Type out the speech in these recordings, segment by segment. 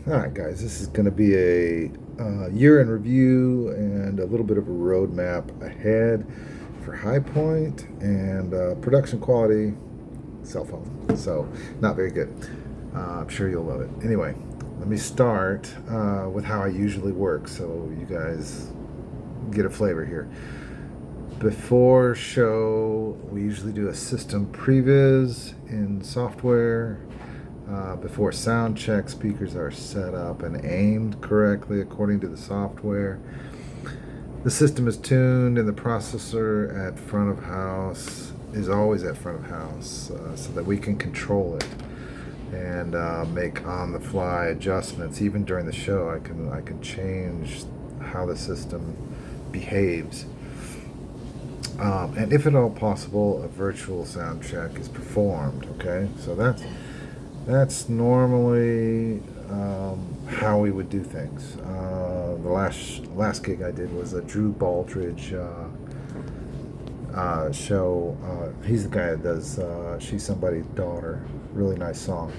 Alright guys, this is going to be a year in review and a little bit of a roadmap ahead for High Point and production quality cell phone. So, not very good. I'm sure you'll love it. Anyway, let me start with how I usually work so you guys get a flavor here. Before show, we usually do a system previs in software. Before sound check, speakers are set up and aimed correctly according to the software. The system is tuned and the processor at front of house is always at front of house so that we can control it and make on-the-fly adjustments. Even during the show, I can change how the system behaves. And if at all possible, a virtual sound check is performed. Okay, so that's normally how we would do things. The last gig I did was a Drew Baldridge show. He's the guy that does She's Somebody's Daughter. Really nice song.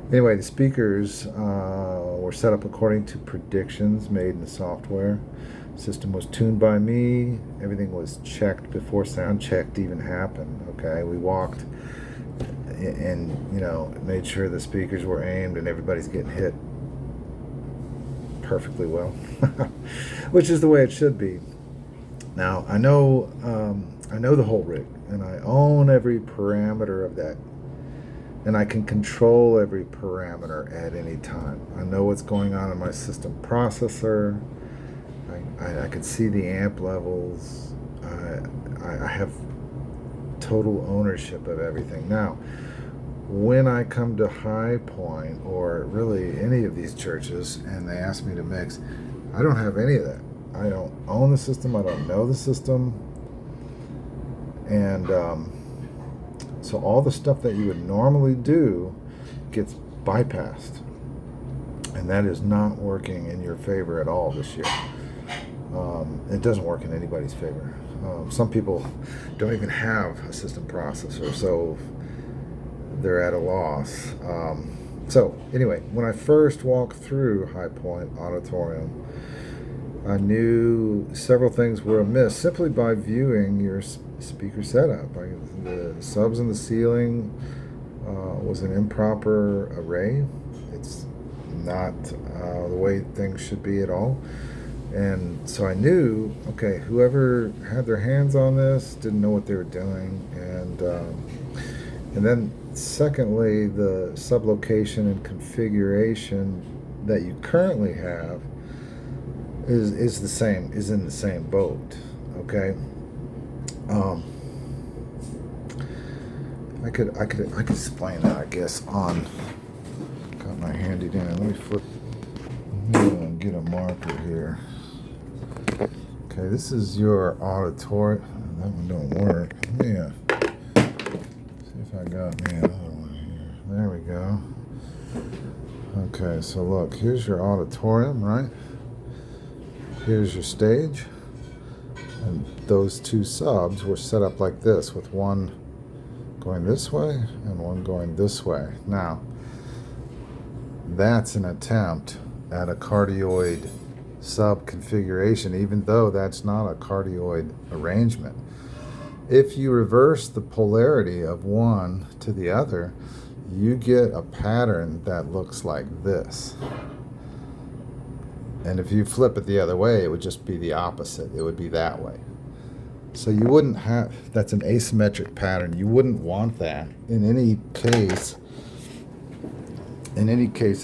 Anyway, the speakers were set up according to predictions made in the software. System was tuned by me. Everything was checked before sound check even happened. Okay, we walked and made sure the speakers were aimed and everybody's getting hit perfectly well, which is the way it should be. Now I know the whole rig and I own every parameter of that, and I can control every parameter at any time. I know what's going on in my system processor. I can see the amp levels. I have total ownership of everything. Now, when I come to High Point or really any of these churches and they ask me to mix, I don't have any of that. I don't own the system. I don't know the system. And so all the stuff that you would normally do gets bypassed. And that is not working in your favor at all this year. It doesn't work in anybody's favor. Some people don't even have a system processor, so they're at a loss. So anyway, when I first walked through High Point Auditorium, I knew several things were amiss simply by viewing your speaker setup. The subs in the ceiling was an improper array. It's not the way things should be at all. And so I knew, okay, whoever had their hands on this didn't know what they were doing. And then secondly, the sublocation and configuration that you currently have is in the same boat. Okay. I could explain that, I guess, on, got my handy dandy. Let me flip. Get a marker here. Okay, this is your auditorium. That one don't work. Yeah. See if I got me another one here. There we go. Okay, so look, here's your auditorium, right? Here's your stage. And those two subs were set up like this, with one going this way and one going this way. Now, that's an attempt at a cardioid sub configuration, even though that's not a cardioid arrangement. If you reverse the polarity of one to the other, you get a pattern that looks like this. And if you flip it the other way, it would just be the opposite. It would be that way. So you wouldn't have, that's an asymmetric pattern. You wouldn't want that in any case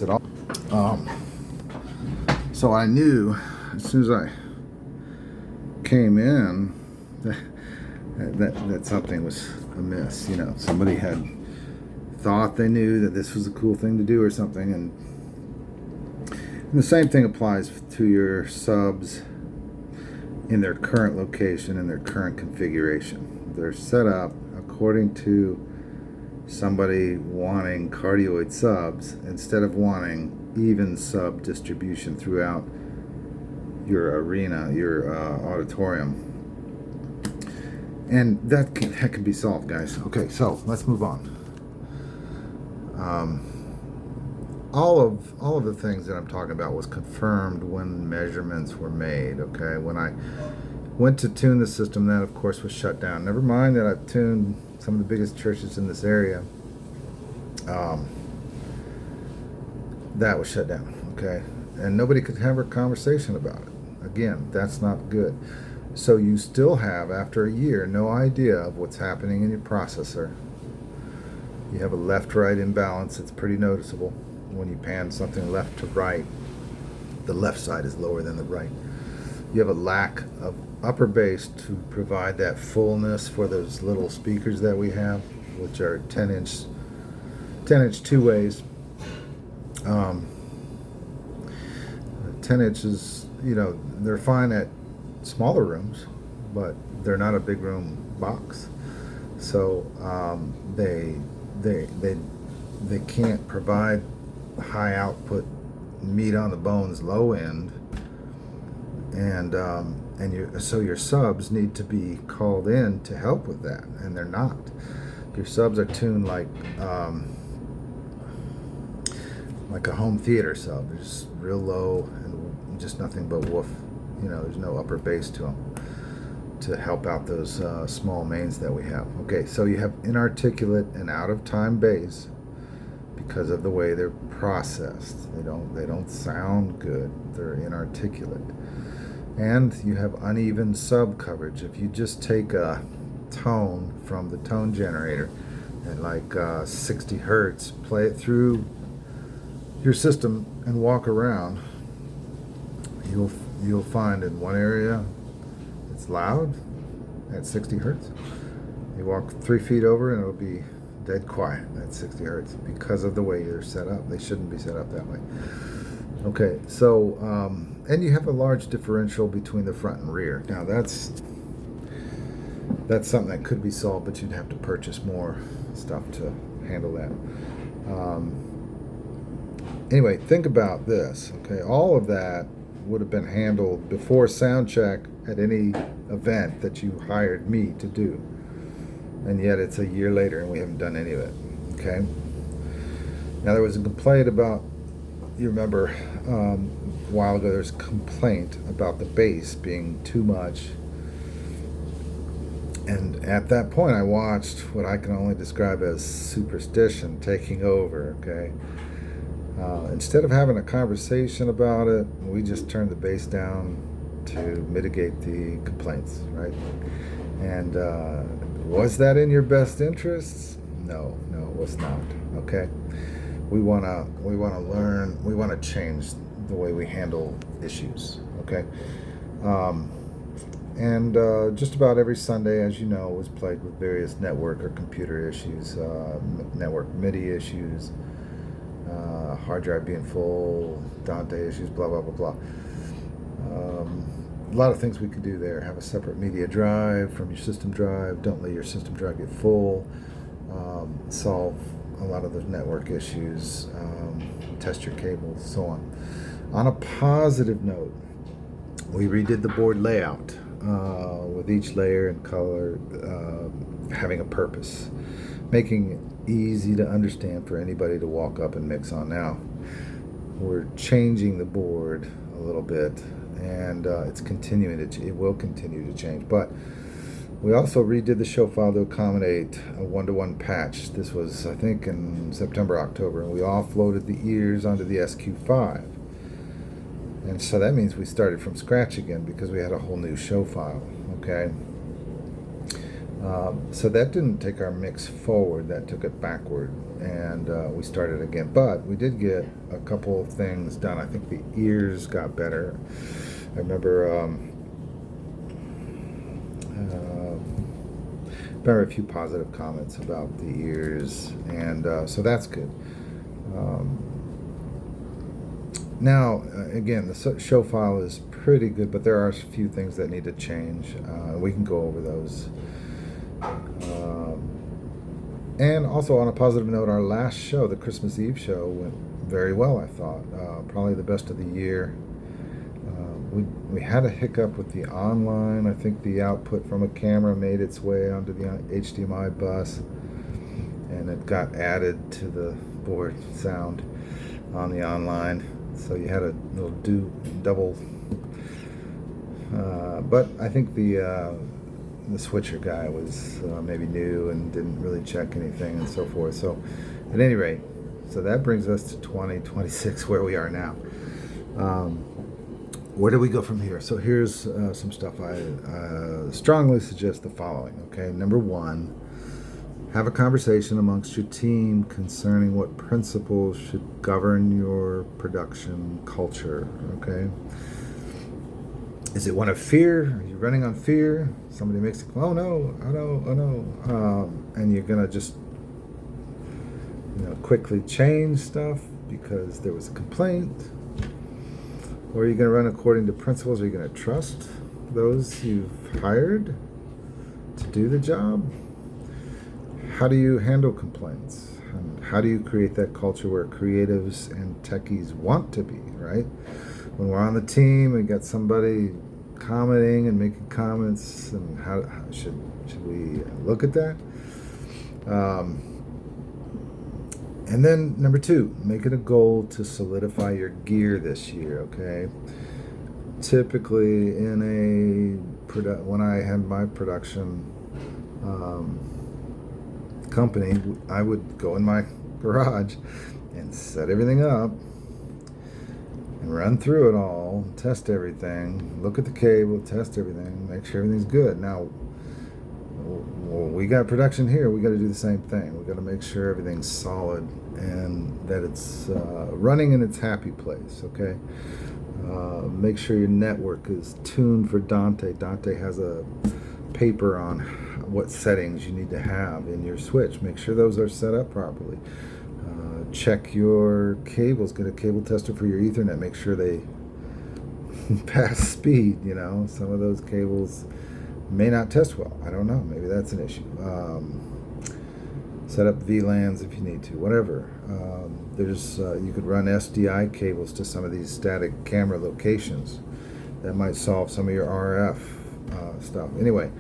at all. So I knew as soon as I came in that something was amiss. Somebody had thought they knew that this was a cool thing to do or something. And the same thing applies to your subs in their current location and their current configuration. They're set up according to somebody wanting cardioid subs instead of wanting even sub distribution throughout your arena, your auditorium. And that can be solved, guys. Okay, so let's move on. all of the things that I'm talking about was confirmed when measurements were made. Okay, when I went to tune the system, that of course was shut down. Never mind that I've tuned some of the biggest churches in this area. That was shut down. Okay, and nobody could have a conversation about it. Again, that's not good. So you still have, after a year, no idea of what's happening in your processor. You have a left-right imbalance. It's pretty noticeable when you pan something left to right. The left side is lower than the right. You have a lack of upper bass to provide that fullness for those little speakers that we have, which are 10-inch two-ways. 10 inches, they're fine at smaller rooms, but they're not a big room box. So they can't provide high output, meat on the bones, low end, and so your subs need to be called in to help with that, and they're not. Your subs are tuned like a home theater sub. They're just real low and just nothing but woof. There's no upper bass to them to help out those small mains that we have. Okay, so you have inarticulate and out of time bass because of the way they're processed. They don't sound good. They're inarticulate. And you have uneven sub coverage. If you just take a tone from the tone generator at like 60 hertz, play it through your system and walk around, you'll find in one area it's loud at 60 hertz. You walk 3 feet over and it'll be dead quiet at 60 hertz because of the way they're set up. They shouldn't be set up that way. Okay, so and you have a large differential between the front and rear. Now that's something that could be solved, but you'd have to purchase more stuff to handle that. Anyway, think about this. Okay, all of that would have been handled before sound check at any event that you hired me to do, and yet it's a year later and we haven't done any of it. Okay, now there was a complaint about, you remember a while ago, there's a complaint about the bass being too much, and at that point I watched what I can only describe as superstition taking over. Okay, instead of having a conversation about it, we just turned the bass down to mitigate the complaints, right? And was that in your best interests? No, it was not. Okay, we wanna learn. We wanna change the way we handle issues. Okay, and just about every Sunday, as you know, was plagued with various network or computer issues, network MIDI issues, hard drive being full, Dante issues, blah blah blah blah. A lot of things we could do there. Have a separate media drive from your system drive. Don't let your system drive get full. Solve a lot of the network issues. Test your cables, so on. On a positive note, we redid the board layout with each layer and color having a purpose, making it easy to understand for anybody to walk up and mix on. Now we're changing the board a little bit, and it's continuing it will continue to change, but we also redid the show file to accommodate a one-to-one patch. This was, I think, in September, October, and we offloaded the ears onto the SQ5, and so that means we started from scratch again because we had a whole new show file. Okay, so that didn't take our mix forward, that took it backward, and we started again. But we did get a couple of things done. I think the ears got better. I remember a few positive comments about the ears, and so that's good. Now, again, the show file is pretty good, but there are a few things that need to change. We can go over those. And also, on a positive note, our last show, the Christmas Eve show, went very well, I thought. Probably the best of the year. We had a hiccup with the online. I think the output from a camera made its way onto the HDMI bus, and it got added to the board sound. on the online, so you had a little double. But I think the switcher guy was maybe new and didn't really check anything and so forth. So, at any rate, so that brings us to 2026, where we are now. Where do we go from here? So here's some stuff. I strongly suggest the following. Okay, number one, have a conversation amongst your team concerning what principles should govern your production culture. Okay. Is it one of fear? Are you running on fear? Somebody makes it, oh no, oh no, oh no, and you're gonna just quickly change stuff because there was a complaint? Or are you going to run according to principles? Are you going to trust those you've hired to do the job? How do you handle complaints? And how do you create that culture where creatives and techies want to be, right? When we're on the team, we got somebody commenting and making comments, and how should we look at that? And then number two, make it a goal to solidify your gear this year, okay? Typically when I had my production company, I would go in my garage and set everything up and run through it all, test everything, look at the cable, test everything, make sure everything's good. Now, we got production here, we got to do the same thing. We got to make sure everything's solid and that it's running in its happy place, okay? Make sure your network is tuned for Dante. Dante has a paper on what settings you need to have in your switch. Make sure those are set up properly. Check your cables. Get a cable tester for your Ethernet. Make sure they pass speed. Some of those cables may not test well. I don't know. Maybe that's an issue. Set up VLANs if you need to. Whatever. You could run SDI cables to some of these static camera locations. That might solve some of your RF stuff. Anyway,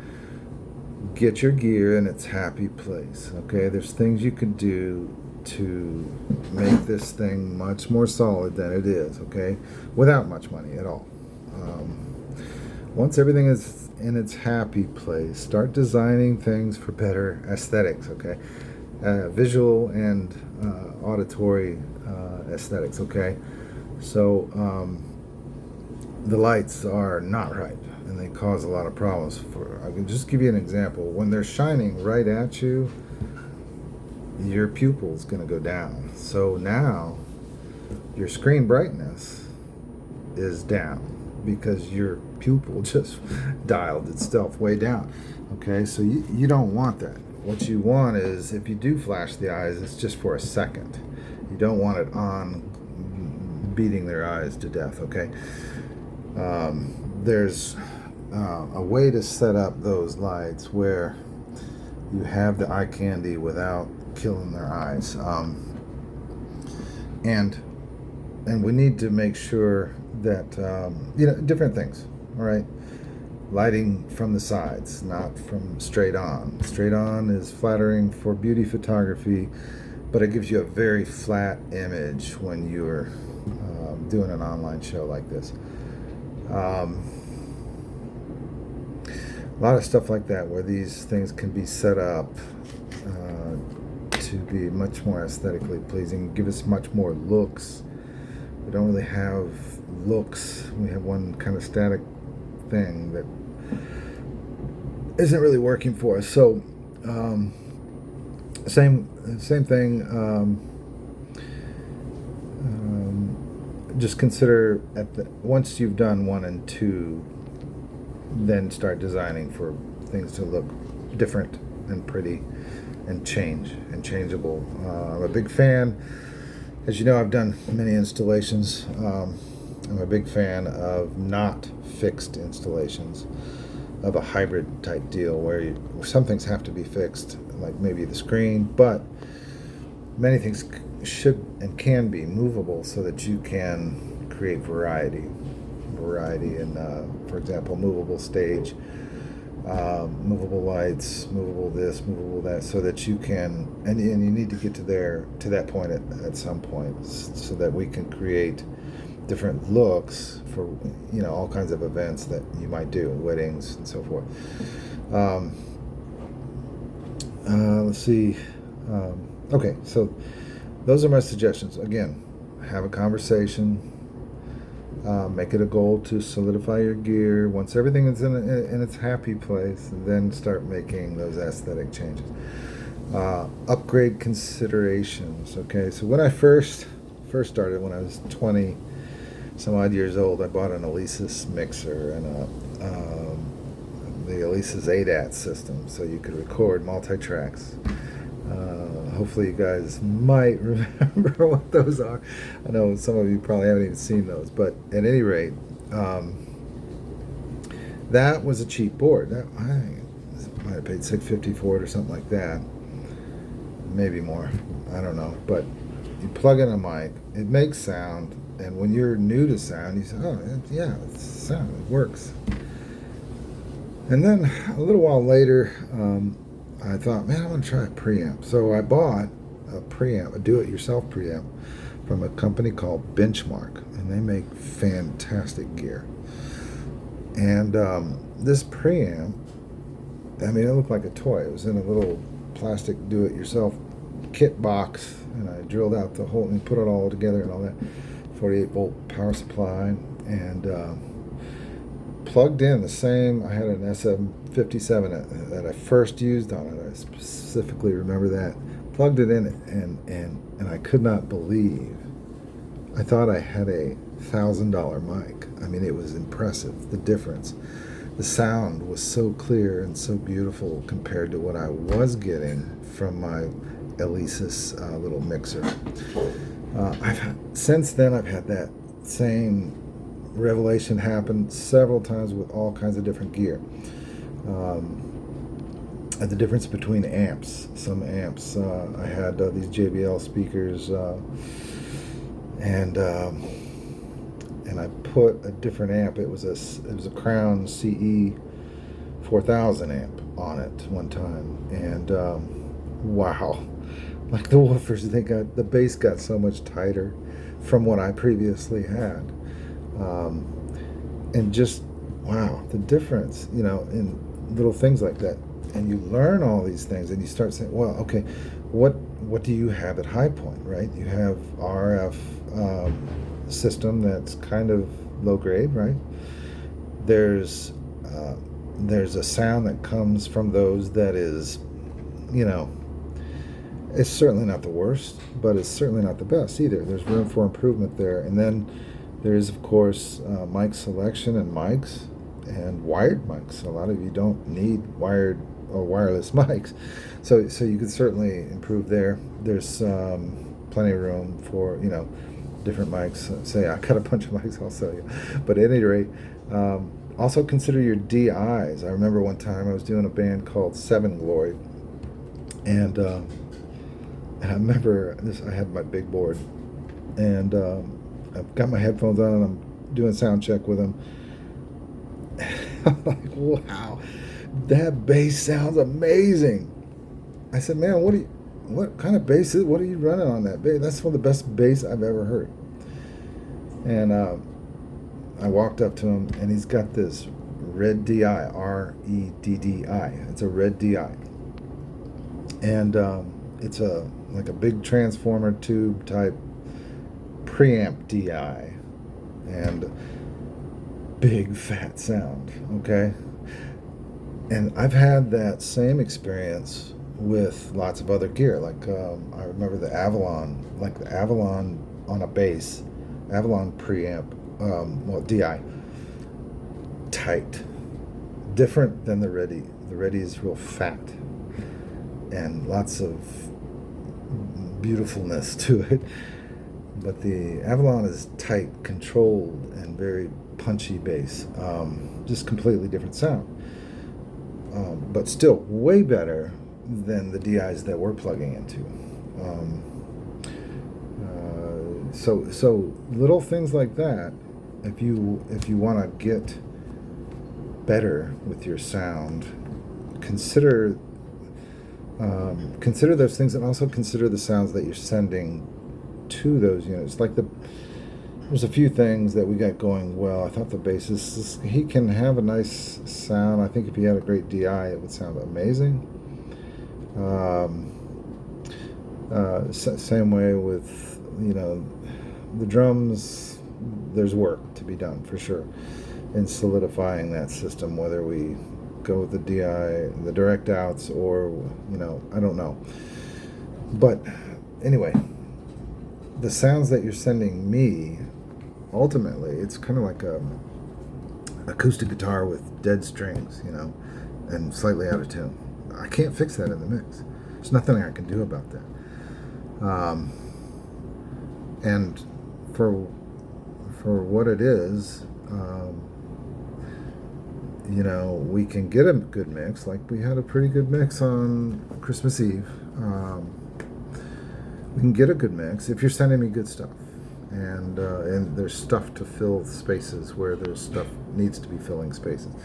get your gear in its happy place. Okay, there's things you can do to make this thing much more solid than it is. Okay, without much money at all. Once everything is in its happy place, start designing things for better aesthetics. Okay, visual and auditory aesthetics. Okay, so the lights are not right, and they cause a lot of problems. I can just give you an example. When they're shining right at you, your pupil's going to go down. So now your screen brightness is down because your pupil just dialed itself way down. Okay, so you don't want that. What you want is, if you do flash the eyes, it's just for a second. You don't want it on, beating their eyes to death. Okay, there's a way to set up those lights where you have the eye candy without killing their eyes, and we need to make sure that different things. All right, lighting from the sides, not from straight on. Straight on is flattering for beauty photography, but it gives you a very flat image when you're doing an online show like this. A lot of stuff like that, where these things can be set up to be much more aesthetically pleasing, give us much more looks. We don't really have looks. We have one kind of static thing that isn't really working for us. So same thing. Just consider once you've done 1 and 2, then start designing for things to look different and pretty and changeable. I'm a big fan. As you know, I've done many installations. I'm a big fan of not fixed installations, of a hybrid type deal where some things have to be fixed, like maybe the screen, but many things should and can be movable so that you can create variety in, for example, movable stage. movable lights, movable this, movable that, so that you can, and you need to get to that point at some point, so that we can create different looks for all kinds of events that you might do, weddings and so forth. Let's see. Okay, so those are my suggestions. Again, have a conversation. Make it a goal to solidify your gear. Once everything is in its happy place, then start making those aesthetic changes. Upgrade considerations. Okay, so when I first started, when I was 20 some odd years old, I bought an Alesis mixer and the Alesis ADAT system, so you could record multi-tracks. Hopefully you guys might remember what those are. I know some of you probably haven't even seen those, but at any rate, that was a cheap board. I might have paid $650 for it or something like that, maybe more. I don't know. But you plug in a mic, it makes sound, and when you're new to sound, you say, "Oh, yeah, it's sound. It works." And then a little while later, I thought, man, I want to try a preamp. So I bought a preamp, a do-it-yourself preamp, from a company called Benchmark, and they make fantastic gear. And this preamp, I mean, it looked like a toy. It was in a little plastic do-it-yourself kit box, and I drilled out the whole and put it all together and all that. 48-volt power supply, and plugged in the same. I had an SM57 that I first used on it. I specifically remember that. Plugged it in, and I could not believe. I thought I had a $1,000 mic. I mean, it was impressive, the difference. The sound was so clear and so beautiful compared to what I was getting from my Alesis little mixer. Since then, I've had that same revelation happen several times with all kinds of different gear. The difference between amps. Some amps, I had these JBL speakers, and I put a different amp. It was a Crown CE 4000 amp on it one time, and wow, like the woofers, the bass got so much tighter from what I previously had, and just wow, the difference, in little things like that. And you learn all these things, and you start saying, well, okay, what do you have at High Point, right? You have RF system that's kind of low grade, right? There's a sound that comes from those that is, it's certainly not the worst, but it's certainly not the best either. There's room for improvement there. And then there's, of course, mic selection and mics and wired mics. A lot of you don't need wired or wireless mics, so you can certainly improve there. There's plenty of room for different mics. Say I got a bunch of mics, I'll sell you. But at any rate, also consider your DIs. I remember one time I was doing a band called Seven Glory, and I remember this. I had my big board, and I've got my headphones on, and I'm doing sound check with them. I'm like, wow, that bass sounds amazing. I said, man, what kind of bass what are you running on that bass? That's one of the best bass I've ever heard. And I walked up to him, and he's got this red DI, R-E-D-D-I. It's a red DI. And it's like a big transformer tube type preamp DI. And big fat sound, okay? And I've had that same experience with lots of other gear. Like I remember the Avalon on a bass, Avalon preamp, DI, tight, different than the Reddy. The Reddy is real fat and lots of beautifulness to it, but the Avalon is tight, controlled, and very punchy bass. Just completely different sound. But still way better than the DIs that we're plugging into. So little things like that. If you want to get better with your sound, consider consider those things, and also consider the sounds that you're sending to those units. Like there's a few things that we got going well. I thought the bassist, he can have a nice sound. I think if he had a great DI, it would sound amazing. Same way with, the drums. There's work to be done for sure in solidifying that system, whether we go with the DI, the direct outs, or I don't know. But anyway, the sounds that you're sending me, ultimately, it's kind of like a acoustic guitar with dead strings, and slightly out of tune. I can't fix that in the mix. There's nothing I can do about that. And for what it is, we can get a good mix. Like we had a pretty good mix on Christmas Eve. We can get a good mix if you're sending me good stuff, and there's stuff to fill spaces where there's stuff needs to be filling spaces,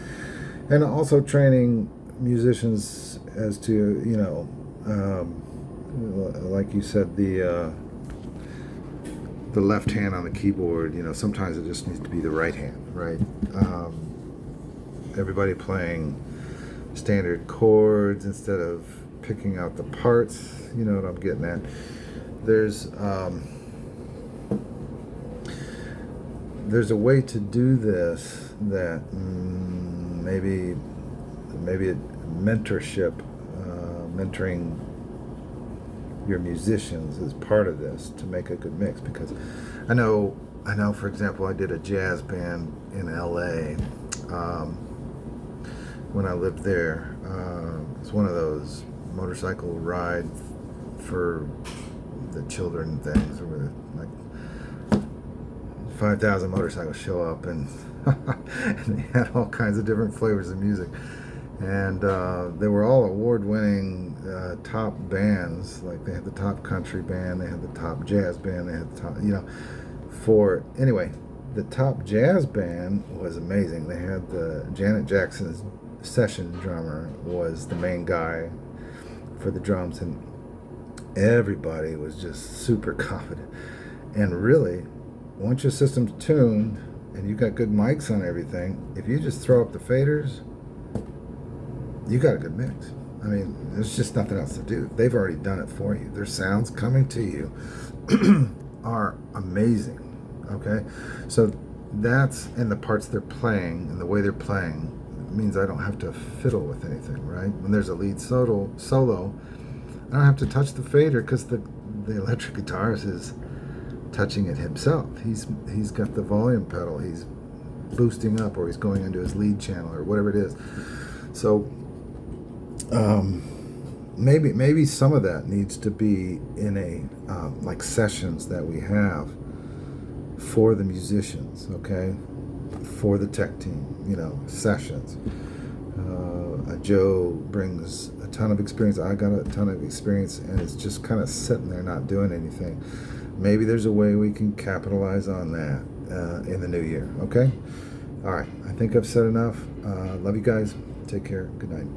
and also training musicians as to like you said, the left hand on the keyboard. Sometimes it just needs to be the right hand, right? Everybody playing standard chords instead of picking out the parts. You know what I'm getting at. There's a way to do this that maybe mentorship, mentoring your musicians is part of this to make a good mix. Because I know, for example, I did a jazz band in LA when I lived there. It's one of those motorcycle ride for the children things, where like 5,000 motorcycles show up, and, and they had all kinds of different flavors of music, and they were all award-winning top bands. Like they had the top country band, they had the top jazz band, they had the top, anyway, the top jazz band was amazing. They had Janet Jackson's session drummer was the main guy for the drums, and everybody was just super confident. And really, once your system's tuned and you got good mics on everything, if you just throw up the faders, you got a good mix. I mean, there's just nothing else to do. They've already done it for you. Their sounds coming to you are amazing. Okay, so that's, and the parts they're playing and the way they're playing means I don't have to fiddle with anything, right? When there's a lead solo, I don't have to touch the fader because the electric guitarist is touching it himself. He's got the volume pedal. He's boosting up, or he's going into his lead channel, or whatever it is. So maybe some of that needs to be in a like sessions that we have for the musicians, okay, for the tech team, sessions. Joe brings a ton of experience. I got a ton of experience, and it's just kind of sitting there not doing anything. Maybe there's a way we can capitalize on that in the new year, okay? All right, I think I've said enough. Love you guys. Take care. Good night.